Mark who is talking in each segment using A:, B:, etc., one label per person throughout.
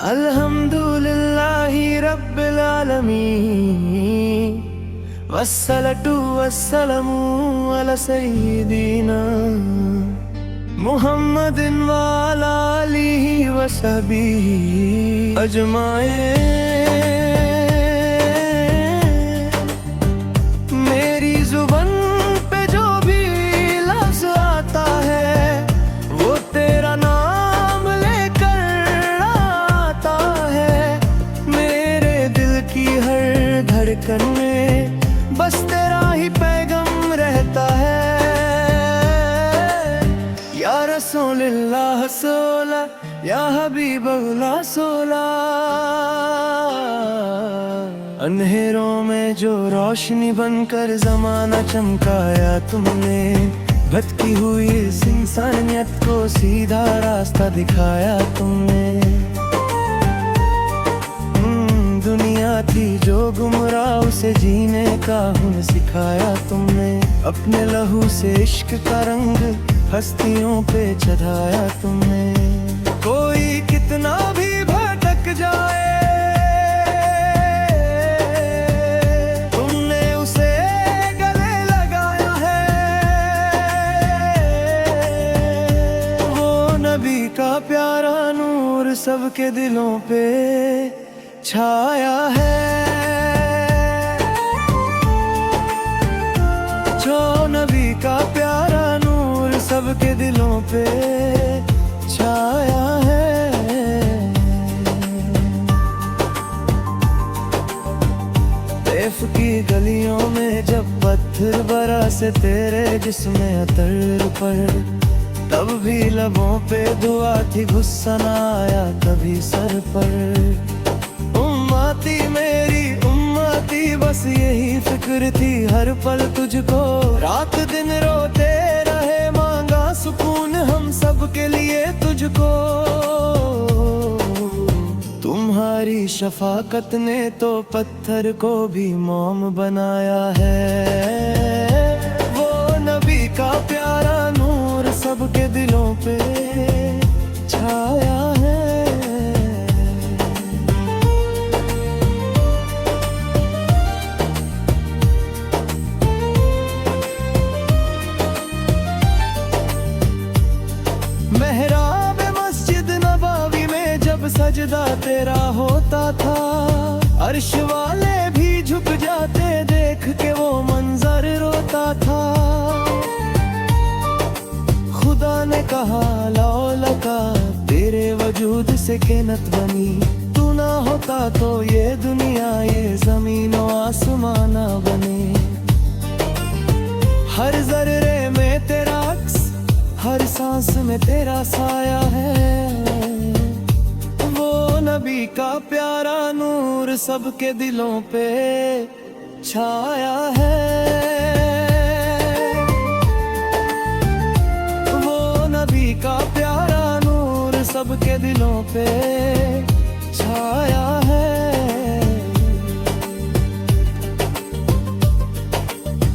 A: अल्हम्दुलिल्लाहि रब्बिल आलमीन वस्सलातु वस्सलामु अला सय्यिदिना मुहम्मदिन व अला आलिहि व सहबिहि अजमाइन। मेरी जुबान पे जो भी लफ्ज़ आता है वो तेरा नाम लेकर आता है। मेरे दिल की हर धड़कन में बस तेरा ही पैगाम रहता है। या रसूलल्लाह सोला, या हबीबल्लाह सोला। अंधेरों में जो रोशनी बनकर जमाना चमकाया तुमने, भटकी हुई इस इंसानियत को सीधा रास्ता दिखाया तुमने। दुनिया थी जो गुमराह उसे जीने का हुनर सिखाया तुमने। अपने लहू से इश्क का रंग हस्तियों पे चढ़ाया तुमने। कोई कितना भी भटक जाए तुमने उसे गले लगाया है। वो नबी का प्यारा नूर सबके दिलों पे छाया है। जो नबी का प्यारा नूर सबके दिलों पे छाया है। तैफ की गलियों में जब पत्थर बरसे तेरे जिस्म अतर पर, तब भी लबों पे दुआ थी, गुस्सा न आया कभी सर पर। उम्मती मेरी उम्मती बस यही फिक्र थी हर पल तुझको। रात दिन रोते रहे मांगा सुकून हम सब के लिए तुझको। तुम्हारी शफाकत ने तो पत्थर को भी मोम बनाया है। वो नबी का प्यारा नूर सबके दिलों पे छाया है। मेहराब मस्जिद नबवी में जब सजदा तेरा होता था, अर्श वाले भी झुक जाते देख के वो मंजर रोता था। खुदा ने कहा लौलका तेरे वजूद से केनत बनी। तू ना होता तो ये दुनिया ये जमीन व आसमान ना बने। हर जर्रे में तेरा अक्स, हर सांस में तेरा साया है। वो नबी का प्यारा नूर सबके दिलों पे छाया है। वो नबी का प्यारा नूर सबके दिलों पे छाया है।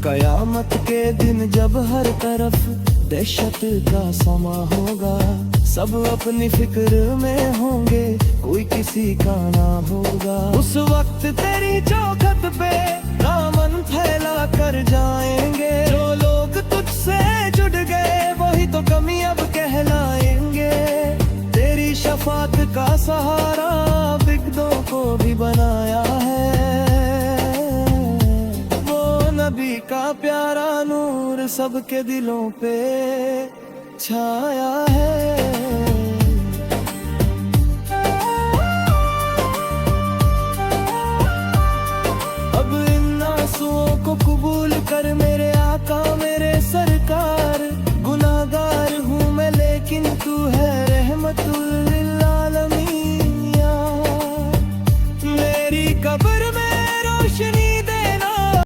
A: कयामत के दिन जब हर तरफ दहशत का समा होगा, सब अपनी फिक्र में होंगे, कोई किसी का ना होगा। उस वक्त तेरी चौखट पे दामन फैला कर जाएंगे। जो लोग तुझसे जुड़ गए वही तो कमी अब कहलाएंगे। तेरी शफात का सहारा बिगदों को भी बनाया है। वो नबी का प्यारा नूर सबके दिलों पे छाया है।